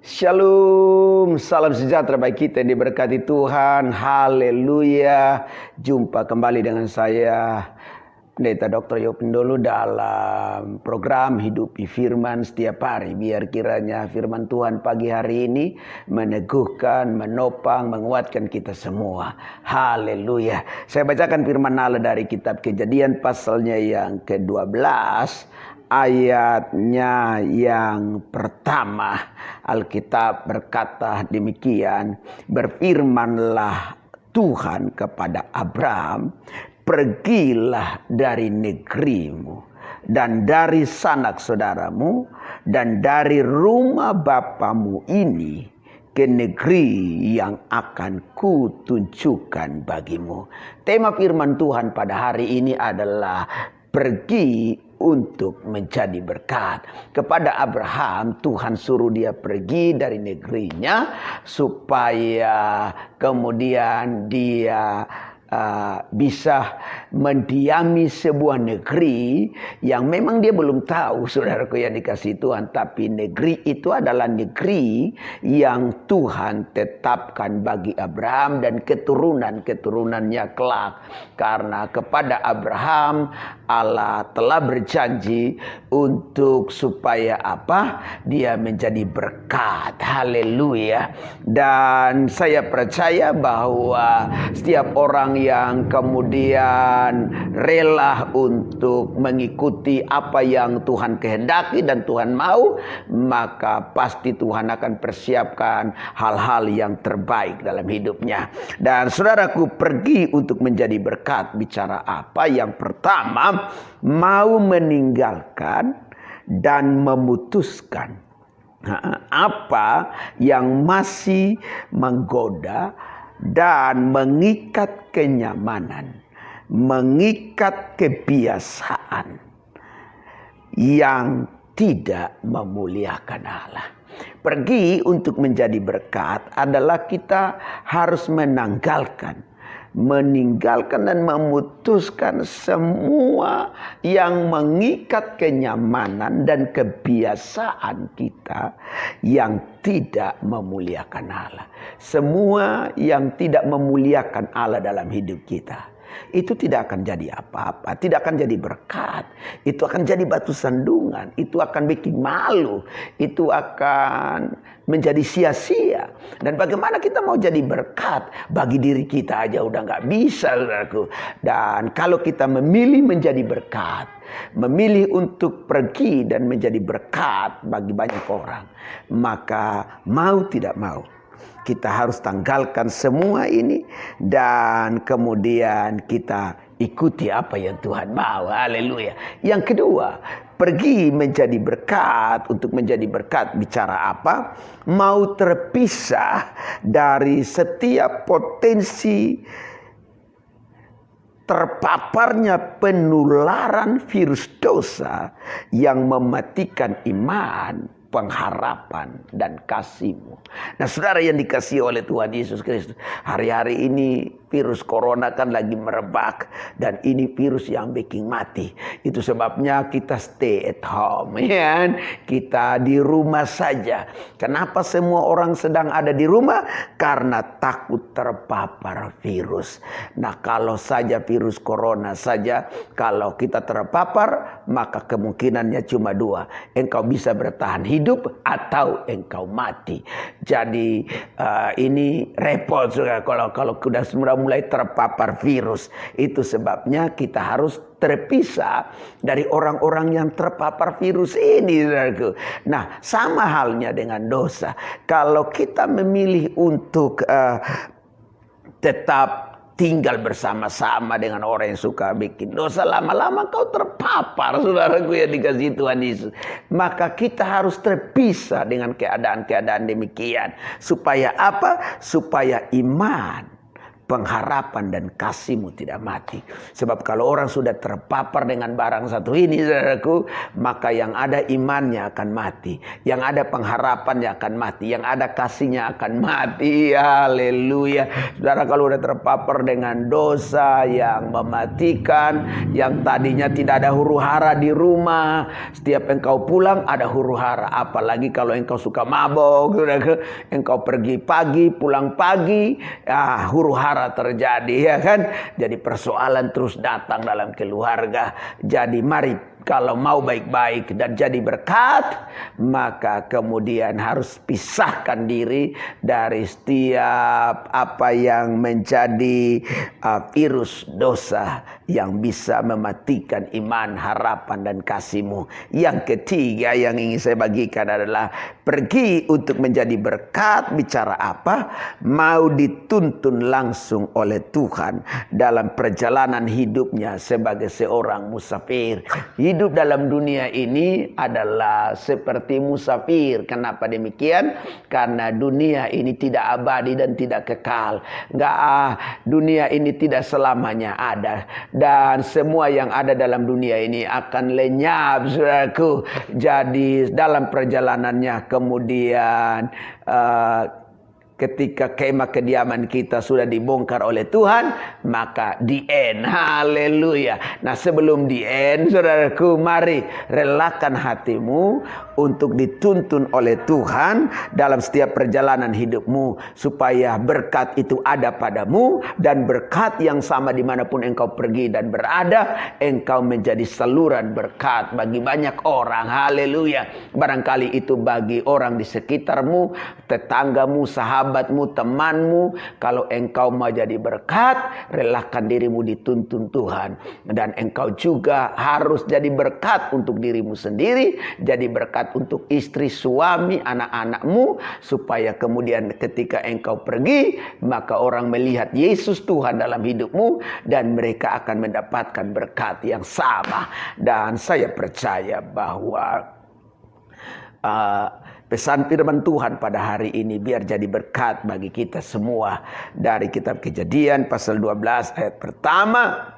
Shalom, salam sejahtera bagi kita yang diberkati Tuhan. Haleluya. Jumpa kembali dengan saya, Pendeta Dr. Yopendolo, dalam program Hidupi Firman setiap hari. Biar kiranya firman Tuhan pagi hari ini meneguhkan, menopang, menguatkan kita semua. Haleluya. Saya bacakan firman Allah dari kitab Kejadian pasalnya yang ke-12. Ayatnya yang pertama. Alkitab berkata demikian, berfirmanlah Tuhan kepada Abraham, pergilah dari negerimu dan dari sanak saudaramu dan dari rumah bapamu ini ke negeri yang akan kutunjukkan bagimu. Tema firman Tuhan pada hari ini adalah pergi untuk menjadi berkat. Kepada Abraham, Tuhan suruh dia pergi dari negerinya supaya kemudian dia bisa mendiami sebuah negeri yang memang dia belum tahu, saudaraku yang dikasihi Tuhan. Tapi negeri itu adalah negeri yang Tuhan tetapkan bagi Abraham dan keturunan-keturunannya kelak. Karena kepada Abraham Allah telah berjanji untuk supaya apa? Dia menjadi berkat. Haleluya. Dan saya percaya bahwa setiap orang yang kemudian rela untuk mengikuti apa yang Tuhan kehendaki dan Tuhan mau, maka pasti Tuhan akan persiapkan hal-hal yang terbaik dalam hidupnya. Dan saudaraku, pergi untuk menjadi berkat bicara apa? Yang pertama, mau meninggalkan dan memutuskan apa yang masih menggoda dan mengikat kenyamanan, mengikat kebiasaan yang tidak memuliakan Allah. Pergi untuk menjadi berkat adalah kita harus meninggalkan dan memutuskan semua yang mengikat kenyamanan dan kebiasaan kita yang tidak memuliakan Allah. Semua yang tidak memuliakan Allah dalam hidup kita, itu tidak akan jadi apa-apa, tidak akan jadi berkat. Itu akan jadi batu sandungan, itu akan bikin malu, itu akan menjadi sia-sia. Dan bagaimana kita mau jadi berkat? Bagi diri kita aja udah gak bisa, saudaraku. Dan kalau kita memilih menjadi berkat, memilih untuk pergi dan menjadi berkat bagi banyak orang, maka mau tidak mau kita harus tanggalkan semua ini dan kemudian kita ikuti apa yang Tuhan mau. Haleluya. Yang kedua, pergi menjadi berkat. Untuk menjadi berkat bicara apa? Mau terpisah dari setiap potensi terpaparnya penularan virus dosa yang mematikan iman, pengharapan dan kasihmu. Nah, saudara yang dikasihi oleh Tuhan Yesus Kristus, hari-hari ini virus corona kan lagi merebak dan ini virus yang bikin mati. Itu sebabnya kita stay at home, ya. Kita di rumah saja. Kenapa semua orang sedang ada di rumah? Karena takut terpapar virus. Nah, kalau saja virus corona saja, kalau kita terpapar, maka kemungkinannya cuma dua. Engkau bisa bertahan hidup atau engkau mati. Jadi ini repot, saudara, kalau sudah mulai terpapar virus. Itu sebabnya kita harus terpisah dari orang-orang yang terpapar virus ini, saudaraku. Nah, sama halnya dengan dosa. Kalau kita memilih untuk tetap tinggal bersama-sama dengan orang yang suka bikin dosa, lama-lama kau terpapar, saudaraku yang dikasihi Tuhan Yesus. Maka kita harus terpisah dengan keadaan-keadaan demikian. Supaya apa? Supaya iman, pengharapan dan kasih-Mu tidak mati. Sebab kalau orang sudah terpapar dengan barang satu ini, saudaraku, maka yang ada imannya akan mati, yang ada pengharapannya akan mati, yang ada kasihnya akan mati. Haleluya. Saudara, kalau sudah terpapar dengan dosa yang mematikan, yang tadinya tidak ada huru-hara di rumah, setiap engkau pulang ada huru-hara. Apalagi kalau engkau suka mabok, engkau pergi pagi, pulang pagi, huru-hara terjadi, ya kan? Jadi persoalan terus datang dalam keluarga. Jadi mari, kalau mau baik-baik dan jadi berkat, maka kemudian harus pisahkan diri dari setiap apa yang menjadi virus dosa yang bisa mematikan iman, harapan, dan kasih-Mu. Yang ketiga yang ingin saya bagikan adalah pergi untuk menjadi berkat. Bicara apa? Mau dituntun langsung oleh Tuhan dalam perjalanan hidupnya sebagai seorang musafir. Hidup dalam dunia ini adalah seperti musafir. Kenapa demikian? Karena dunia ini tidak abadi dan tidak kekal. Dunia ini tidak selamanya ada. Dan semua yang ada dalam dunia ini akan lenyap, saudaraku. Jadi dalam perjalanannya kemudian ketika kemah kediaman kita sudah dibongkar oleh Tuhan, maka the end. Haleluya. Nah, sebelum the end, saudaraku, mari relakan hatimu untuk dituntun oleh Tuhan dalam setiap perjalanan hidupmu, supaya berkat itu ada padamu, dan berkat yang sama dimanapun engkau pergi dan berada, engkau menjadi saluran berkat bagi banyak orang. Haleluya. Barangkali itu bagi orang di sekitarmu, tetanggamu, sahabatmu, temanmu. Kalau engkau mau jadi berkat, relakan dirimu dituntun Tuhan. Dan engkau juga harus jadi berkat untuk dirimu sendiri, jadi berkat untuk istri, suami, anak-anakmu, supaya kemudian ketika engkau pergi, maka orang melihat Yesus Tuhan dalam hidupmu, dan mereka akan mendapatkan berkat yang sama. Dan saya percaya bahwa pesan firman Tuhan pada hari ini biar jadi berkat bagi kita semua. Dari kitab Kejadian pasal 12 ayat pertama,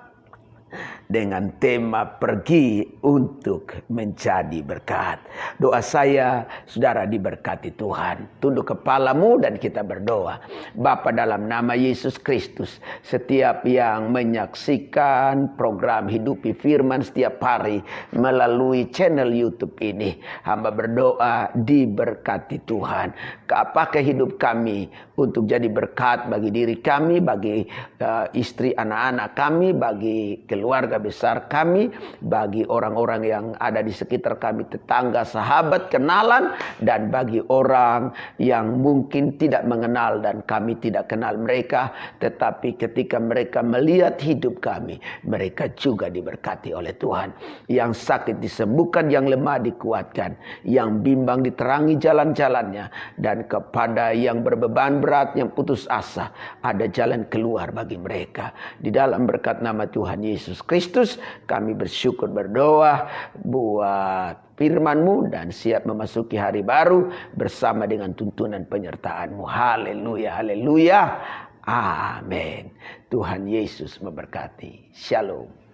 dengan tema pergi untuk menjadi berkat. Doa saya, saudara diberkati Tuhan. Tunduk kepalamu dan kita berdoa. Bapa, dalam nama Yesus Kristus, setiap yang menyaksikan program Hidupi Firman setiap hari melalui channel YouTube ini, hamba berdoa diberkati Tuhan. Pakai hidup kami untuk jadi berkat bagi diri kami, bagi istri anak-anak kami, bagi keluarga besar kami, bagi orang-orang yang ada di sekitar kami, tetangga, sahabat, kenalan, dan bagi orang yang mungkin tidak mengenal dan kami tidak kenal mereka, tetapi ketika mereka melihat hidup kami, mereka juga diberkati oleh Tuhan. Yang sakit disembuhkan, yang lemah dikuatkan, yang bimbang diterangi jalan-jalannya, dan kepada yang berbeban berat, yang putus asa, ada jalan keluar bagi mereka. Di dalam berkat nama Tuhan Yesus Kristus, kami bersyukur berdoa buat firman-Mu dan siap memasuki hari baru bersama dengan tuntunan penyertaan-Mu. Haleluya, haleluya. Amin. Tuhan Yesus memberkati. Shalom.